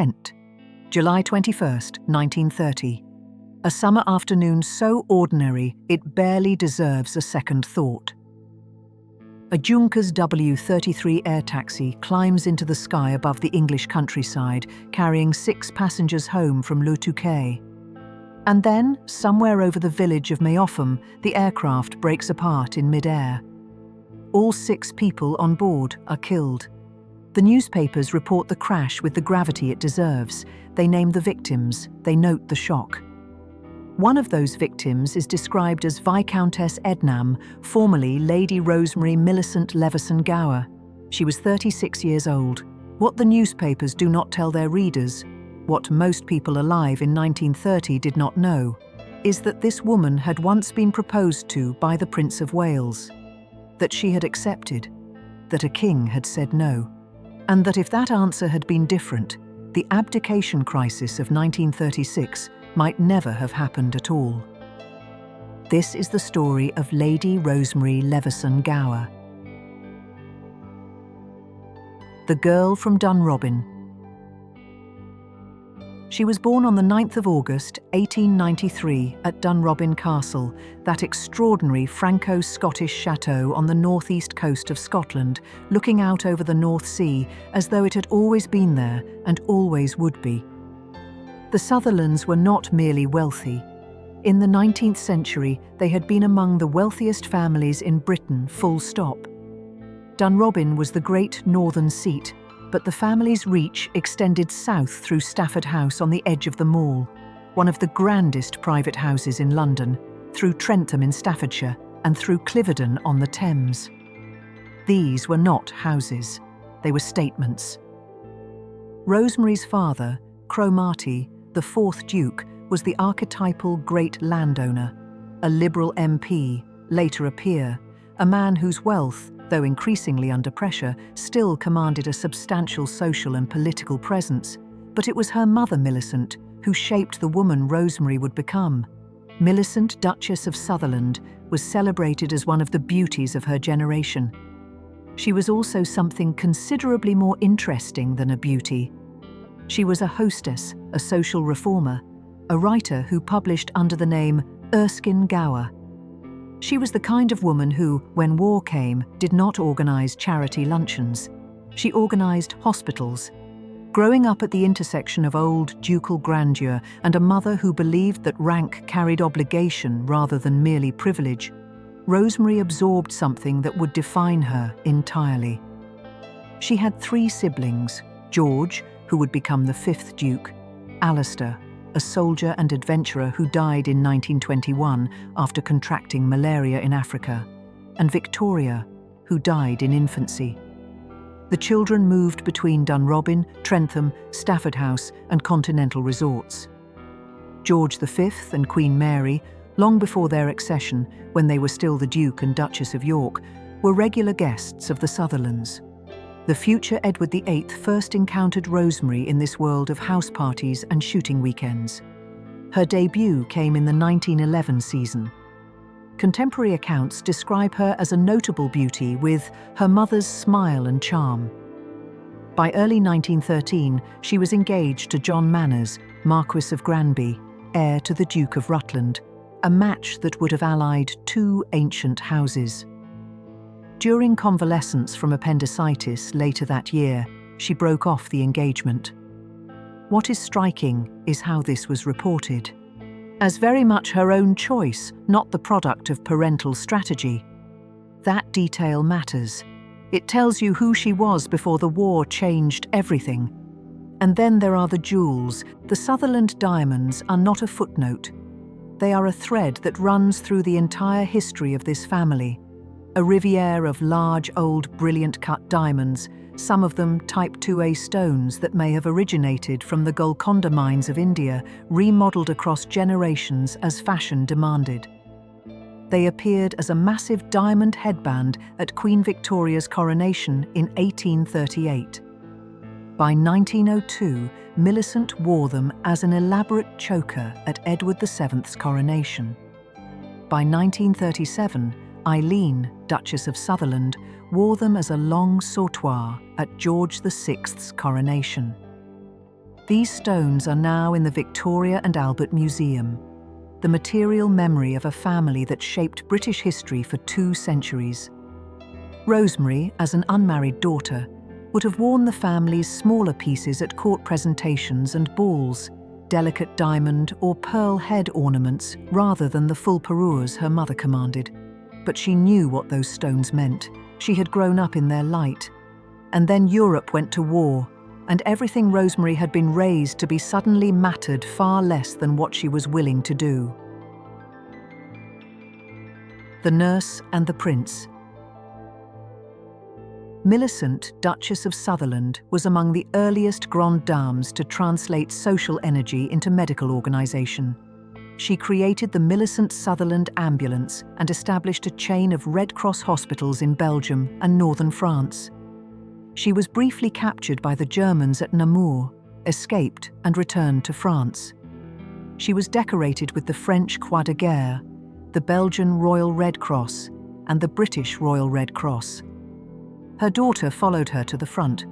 Kent, July 21st, 1930. A summer afternoon so ordinary it barely deserves a second thought. A Junkers W-33 air taxi climbs into the sky above the English countryside, carrying 6 passengers home from Le Touquet. And then, somewhere over the village of Meopham, the aircraft breaks apart in mid-air. All 6 people on board are killed. The newspapers report the crash with the gravity it deserves. They name the victims, they note the shock. One of those victims is described as Viscountess Ednam, formerly Lady Rosemary Leveson-Gower. She was 36 years old. What the newspapers do not tell their readers, what most people alive in 1930 did not know, is that this woman had once been proposed to by the Prince of Wales, that she had accepted, that a king had said no, and that if that answer had been different, the abdication crisis of 1936 might never have happened at all. This is the story of Lady Rosemary Leveson-Gower. The girl from Dunrobin. She was born on the 9th of August, 1893, at Dunrobin Castle, that extraordinary Franco-Scottish chateau on the northeast coast of Scotland, looking out over the North Sea as though it had always been there and always would be. The Sutherlands were not merely wealthy. In the 19th century, they had been among the wealthiest families in Britain, full stop. Dunrobin was the great northern seat, but the family's reach extended south through Stafford House on the edge of the Mall, one of the grandest private houses in London, through Trentham in Staffordshire, and through Cliveden on the Thames. These were not houses, they were statements. Rosemary's father, Cromarty, the 4th Duke, was the archetypal great landowner, a Liberal MP, later a peer, a man whose wealth, though increasingly under pressure, still commanded a substantial social and political presence. But it was her mother, Millicent, who shaped the woman Rosemary would become. Millicent, Duchess of Sutherland, was celebrated as one of the beauties of her generation. She was also something considerably more interesting than a beauty. She was a hostess, a social reformer, a writer who published under the name Erskine Gower. She was the kind of woman who, when war came, did not organise charity luncheons. She organised hospitals. Growing up at the intersection of old ducal grandeur and a mother who believed that rank carried obligation rather than merely privilege, Rosemary absorbed something that would define her entirely. She had 3 siblings: George, who would become the 5th Duke, Alistair, a soldier and adventurer who died in 1921 after contracting malaria in Africa, and Victoria, who died in infancy. The children moved between Dunrobin, Trentham, Stafford House, and continental resorts. George V and Queen Mary, long before their accession, when they were still the Duke and Duchess of York, were regular guests of the Sutherlands. The future Edward VIII first encountered Rosemary in this world of house parties and shooting weekends. Her debut came in the 1911 season. Contemporary accounts describe her as a notable beauty with her mother's smile and charm. By early 1913, she was engaged to John Manners, Marquis of Granby, heir to the Duke of Rutland, a match that would have allied 2 ancient houses. During convalescence from appendicitis later that year, she broke off the engagement. What is striking is how this was reported, as very much her own choice, not the product of parental strategy. That detail matters. It tells you who she was before the war changed everything. And then there are the jewels. The Sutherland Diamonds are not a footnote. They are a thread that runs through the entire history of this family. A riviere of large, old, brilliant-cut diamonds, some of them Type 2A stones that may have originated from the Golconda mines of India, remodeled across generations as fashion demanded. They appeared as a massive diamond headband at Queen Victoria's coronation in 1838. By 1902, Millicent wore them as an elaborate choker at Edward VII's coronation. By 1937, Eileen, Duchess of Sutherland, wore them as a long sautoir at George VI's coronation. These stones are now in the Victoria and Albert Museum, the material memory of a family that shaped British history for 2 centuries. Rosemary, as an unmarried daughter, would have worn the family's smaller pieces at court presentations and balls, delicate diamond or pearl head ornaments rather than the full parures her mother commanded. But she knew what those stones meant. She had grown up in their light. And then Europe went to war, and everything Rosemary had been raised to be suddenly mattered far less than what she was willing to do. The Nurse and the Prince. Millicent, Duchess of Sutherland, was among the earliest grandes dames to translate social energy into medical organisation. She created the Millicent Sutherland Ambulance and established a chain of Red Cross hospitals in Belgium and northern France. She was briefly captured by the Germans at Namur, escaped and returned to France. She was decorated with the French Croix de Guerre, the Belgian Royal Red Cross, and the British Royal Red Cross. Her daughter followed her to the front.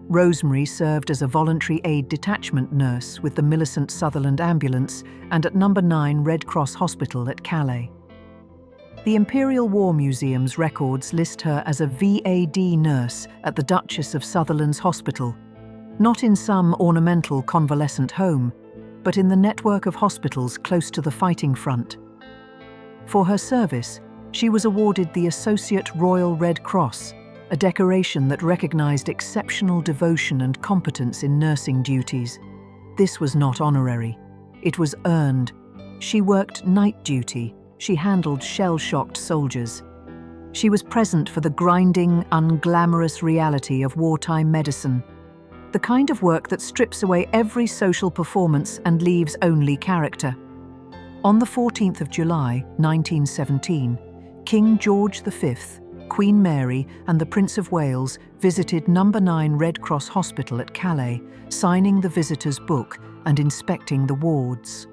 Rosemary served as a voluntary aid detachment nurse with the Millicent Sutherland Ambulance and at No. 9 Red Cross Hospital at Calais. The Imperial War Museum's records list her as a VAD nurse at the Duchess of Sutherland's hospital, not in some ornamental convalescent home, but in the network of hospitals close to the fighting front. For her service, she was awarded the Associate Royal Red Cross, a decoration that recognized exceptional devotion and competence in nursing duties. This was not honorary. It was earned. She worked night duty. She handled shell-shocked soldiers. She was present for the grinding, unglamorous reality of wartime medicine, the kind of work that strips away every social performance and leaves only character. On the 14th of July, 1917, King George V, Queen Mary and the Prince of Wales visited No. 9 Red Cross Hospital at Calais, signing the visitor's book and inspecting the wards.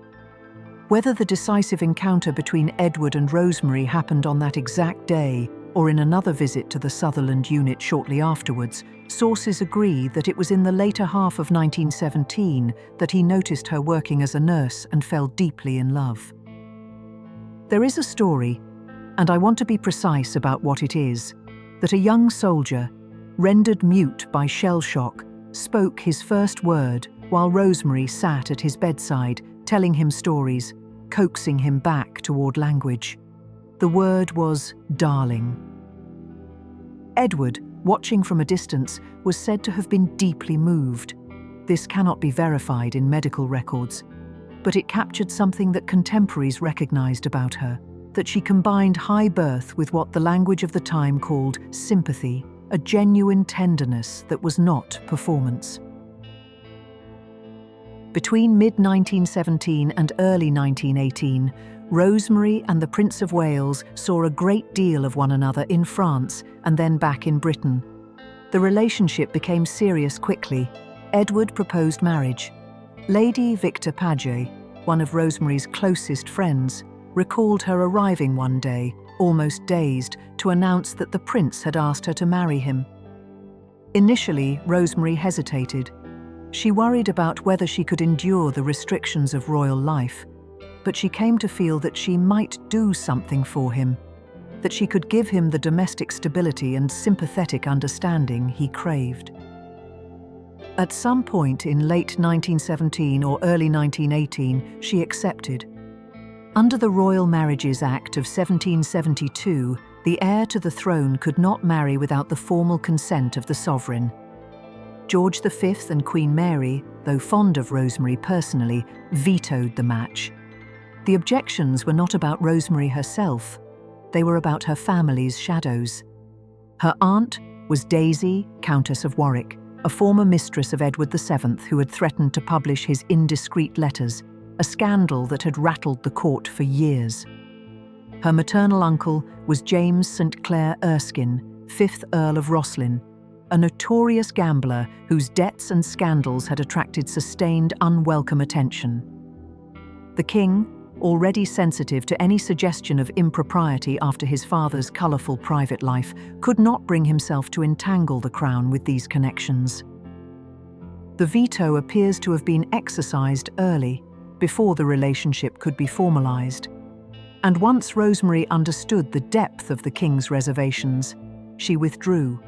Whether the decisive encounter between Edward and Rosemary happened on that exact day or in another visit to the Sutherland unit shortly afterwards, sources agree that it was in the later half of 1917 that he noticed her working as a nurse and fell deeply in love. There is a story, and I want to be precise about what it is, that a young soldier, rendered mute by shell shock, spoke his first word while Rosemary sat at his bedside, telling him stories, coaxing him back toward language. The word was darling. Edward, watching from a distance, was said to have been deeply moved. This cannot be verified in medical records, but it captured something that contemporaries recognized about her, that she combined high birth with what the language of the time called sympathy, a genuine tenderness that was not performance. Between mid-1917 and early 1918, Rosemary and the Prince of Wales saw a great deal of one another in France and then back in Britain. The relationship became serious quickly. Edward proposed marriage. Lady Victor Paget, one of Rosemary's closest friends, recalled her arriving one day, almost dazed, to announce that the prince had asked her to marry him. Initially, Rosemary hesitated. She worried about whether she could endure the restrictions of royal life, but she came to feel that she might do something for him, that she could give him the domestic stability and sympathetic understanding he craved. At some point in late 1917 or early 1918, she accepted. Under the Royal Marriages Act of 1772, the heir to the throne could not marry without the formal consent of the sovereign. George V and Queen Mary, though fond of Rosemary personally, vetoed the match. The objections were not about Rosemary herself. They were about her family's shadows. Her aunt was Daisy, Countess of Warwick, a former mistress of Edward VII who had threatened to publish his indiscreet letters, a scandal that had rattled the court for years. Her maternal uncle was James St. Clair Erskine, 5th Earl of Rosslyn, a notorious gambler whose debts and scandals had attracted sustained, unwelcome attention. The king, already sensitive to any suggestion of impropriety after his father's colourful private life, could not bring himself to entangle the crown with these connections. The veto appears to have been exercised early, before the relationship could be formalized. And once Rosemary understood the depth of the king's reservations, she withdrew.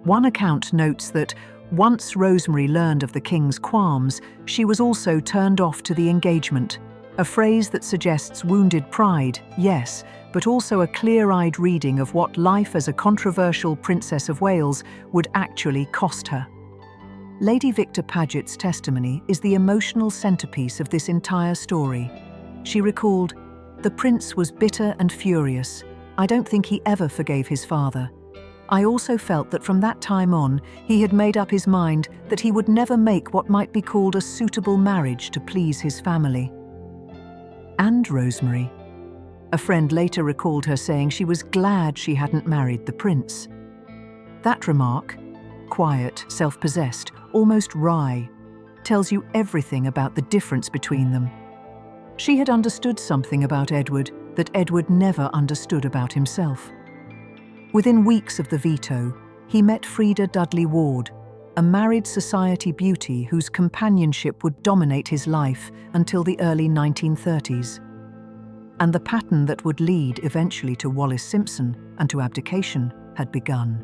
One account notes that once Rosemary learned of the king's qualms, she was also turned off to the engagement, a phrase that suggests wounded pride, yes, but also a clear-eyed reading of what life as a controversial Princess of Wales would actually cost her. Lady Victor Paget's testimony is the emotional centerpiece of this entire story. She recalled, "The prince was bitter and furious. I don't think he ever forgave his father. I also felt that from that time on, he had made up his mind that he would never make what might be called a suitable marriage to please his family." And Rosemary. A friend later recalled her saying she was glad she hadn't married the prince. That remark, quiet, self-possessed, almost wry, tells you everything about the difference between them. She had understood something about Edward that Edward never understood about himself. Within weeks of the veto, he met Freda Dudley Ward, a married society beauty whose companionship would dominate his life until the early 1930s. And the pattern that would lead eventually to Wallis Simpson and to abdication had begun.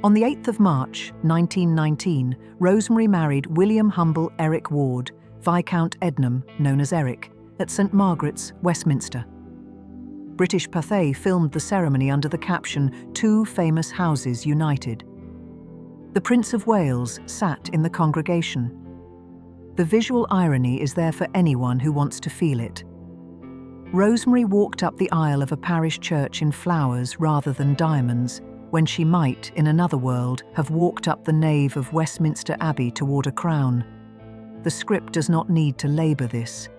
On the 8th of March, 1919, Rosemary married William Humble Eric Ward, Viscount Ednam, known as Eric, at St Margaret's, Westminster. British Pathé filmed the ceremony under the caption, "Two famous houses united." The Prince of Wales sat in the congregation. The visual irony is there for anyone who wants to feel it. Rosemary walked up the aisle of a parish church in flowers rather than diamonds, when she might, in another world, have walked up the nave of Westminster Abbey toward a crown. The script does not need to labour this.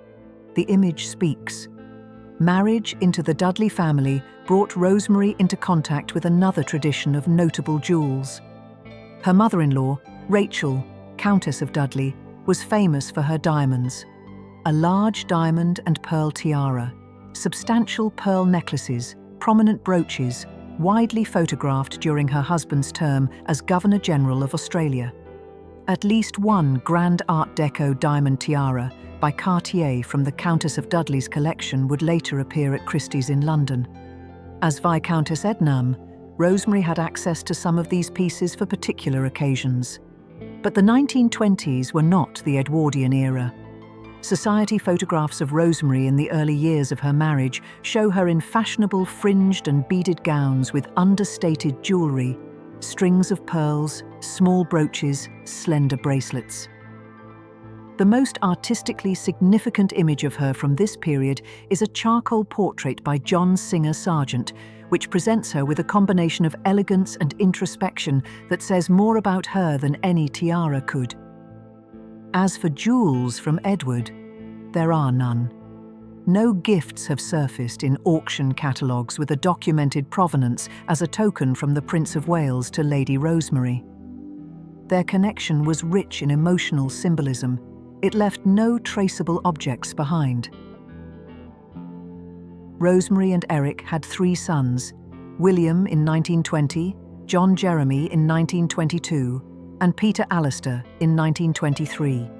The image speaks. Marriage into the Dudley family brought Rosemary into contact with another tradition of notable jewels. Her mother-in-law, Rachel, Countess of Dudley, was famous for her diamonds. A large diamond and pearl tiara, substantial pearl necklaces, prominent brooches, widely photographed during her husband's term as Governor-General of Australia. At least one Grand Art Deco diamond tiara by Cartier from the Countess of Dudley's collection would later appear at Christie's in London. As Viscountess Ednam, Rosemary had access to some of these pieces for particular occasions. But the 1920s were not the Edwardian era. Society photographs of Rosemary in the early years of her marriage show her in fashionable fringed and beaded gowns with understated jewellery, strings of pearls, small brooches, slender bracelets. The most artistically significant image of her from this period is a charcoal portrait by John Singer Sargent, which presents her with a combination of elegance and introspection that says more about her than any tiara could. As for jewels from Edward, there are none. No gifts have surfaced in auction catalogues with a documented provenance as a token from the Prince of Wales to Lady Rosemary. Their connection was rich in emotional symbolism. It left no traceable objects behind. Rosemary and Eric had 3 sons, William in 1920, John Jeremy in 1922, and Peter Alistair in 1923.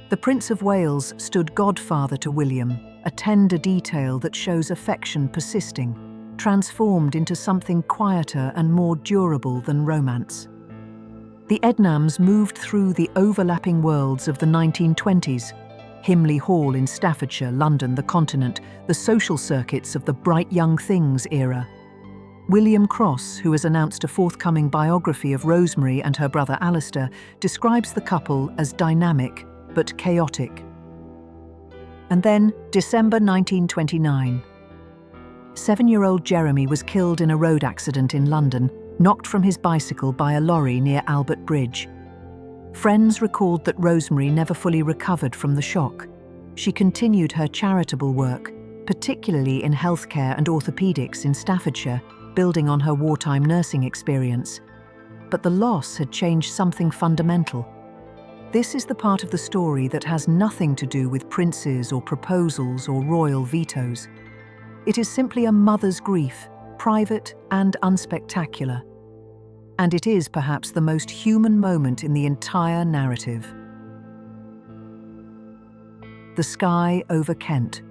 The Prince of Wales stood godfather to William, a tender detail that shows affection persisting, transformed into something quieter and more durable than romance. The Ednams moved through the overlapping worlds of the 1920s, Himley Hall in Staffordshire, London, the continent, the social circuits of the Bright Young Things era. William Cross, who has announced a forthcoming biography of Rosemary and her brother Alistair, describes the couple as dynamic but chaotic. And then, December 1929. 7-year-old Jeremy was killed in a road accident in London, knocked from his bicycle by a lorry near Albert Bridge. Friends recalled that Rosemary never fully recovered from the shock. She continued her charitable work, particularly in healthcare and orthopedics in Staffordshire, building on her wartime nursing experience. But the loss had changed something fundamental. This is the part of the story that has nothing to do with princes or proposals or royal vetoes. It is simply a mother's grief, private and unspectacular. and it is perhaps the most human moment in the entire narrative. The sky over Kent.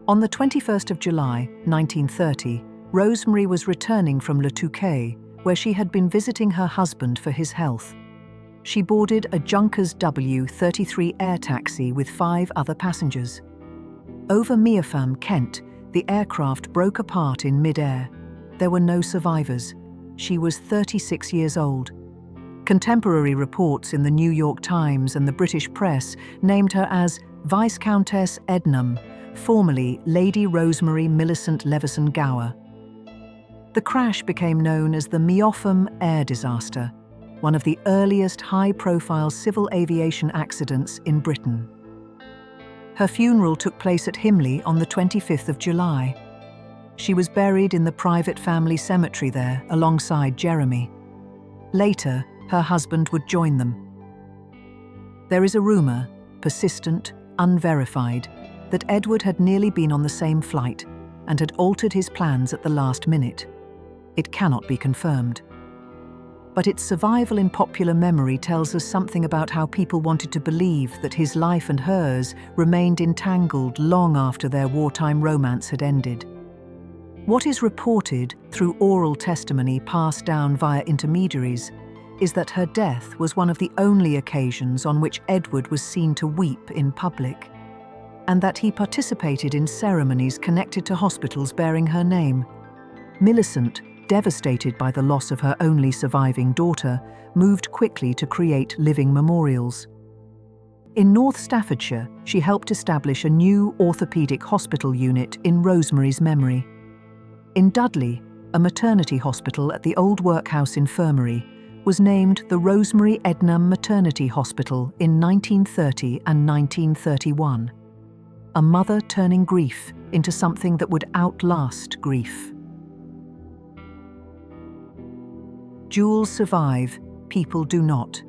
On the 21st of July, 1930, Rosemary was returning from Le Touquet, where she had been visiting her husband for his health. She boarded a Junkers W33 air taxi with 5 other passengers. Over Meafam, Kent, the aircraft broke apart in mid-air. There were no survivors. She was 36 years old. Contemporary reports in the New York Times and the British press named her as Viscountess Ednam, formerly Lady Rosemary Leveson-Gower. The crash became known as the Meafam air disaster, one of the earliest high-profile civil aviation accidents in Britain. Her funeral took place at Himley on the 25th of July. She was buried in the private family cemetery there alongside Jeremy. Later, her husband would join them. There is a rumour, persistent, unverified, that Edward had nearly been on the same flight and had altered his plans at the last minute. It cannot be confirmed. But its survival in popular memory tells us something about how people wanted to believe that his life and hers remained entangled long after their wartime romance had ended. What is reported through oral testimony passed down via intermediaries is that her death was one of the only occasions on which Edward was seen to weep in public, and that he participated in ceremonies connected to hospitals bearing her name. Millicent, devastated by the loss of her only surviving daughter, moved quickly to create living memorials. In North Staffordshire, she helped establish a new orthopaedic hospital unit in Rosemary's memory. In Dudley, a maternity hospital at the Old Workhouse Infirmary was named the Rosemary Ednam Maternity Hospital in 1930 and 1931. A mother turning grief into something that would outlast grief. Jewels survive, people do not.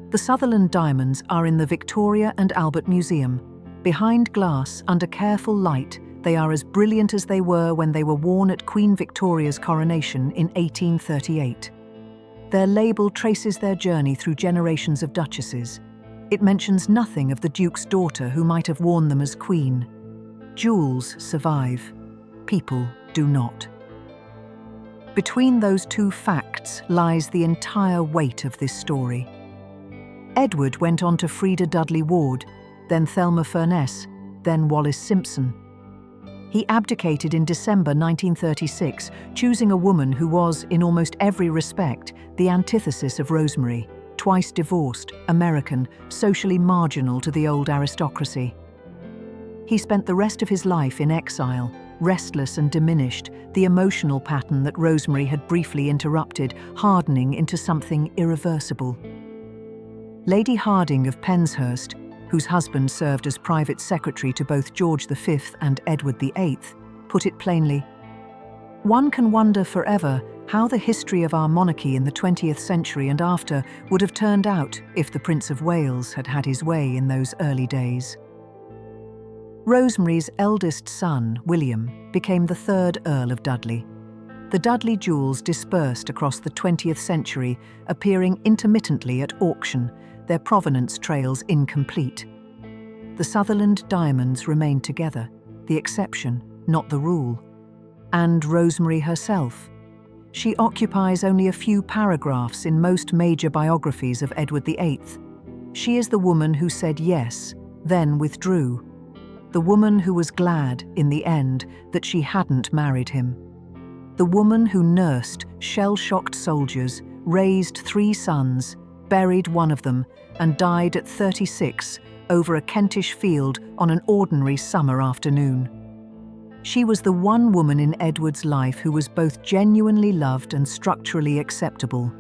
The Sutherland Diamonds are in the Victoria and Albert Museum. Behind glass, under careful light, they are as brilliant as they were when they were worn at Queen Victoria's coronation in 1838. Their label traces their journey through generations of duchesses. It mentions nothing of the Duke's daughter who might have worn them as queen. Jewels survive, people do not. Between those two facts lies the entire weight of this story. Edward went on to Freda Dudley Ward, then Thelma Furness, then Wallis Simpson. He abdicated in December 1936, choosing a woman who was, in almost every respect, the antithesis of Rosemary, twice divorced, American, socially marginal to the old aristocracy. He spent the rest of his life in exile, restless and diminished, the emotional pattern that Rosemary had briefly interrupted, hardening into something irreversible. Lady Harding of Penshurst, whose husband served as private secretary to both George V and Edward VIII, put it plainly, "One can wonder forever how the history of our monarchy in the 20th century and after would have turned out if the Prince of Wales had had his way in those early days." Rosemary's eldest son, William, became the 3rd Earl of Dudley. The Dudley jewels dispersed across the 20th century, appearing intermittently at auction, their provenance trails incomplete. The Sutherland Diamonds remained together, the exception, not the rule. And Rosemary herself. She occupies only a few paragraphs in most major biographies of Edward VIII. She is the woman who said yes, then withdrew. The woman who was glad, in the end, that she hadn't married him. The woman who nursed shell-shocked soldiers, raised 3 sons, buried one of them, and died at 36 over a Kentish field on an ordinary summer afternoon. She was the one woman in Edward's life who was both genuinely loved and structurally acceptable,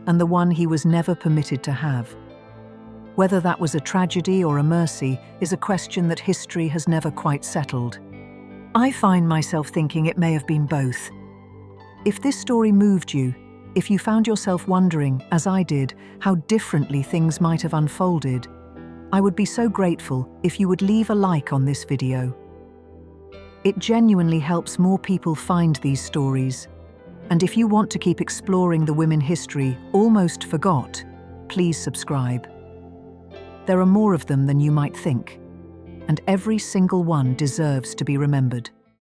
and the one he was never permitted to have. Whether that was a tragedy or a mercy is a question that history has never quite settled. I find myself thinking it may have been both. If this story moved you, if you found yourself wondering, as I did, how differently things might have unfolded, I would be so grateful if you would leave a like on this video. It genuinely helps more people find these stories. And if you want to keep exploring the women history almost forgot, please subscribe. There are more of them than you might think, and every single one deserves to be remembered.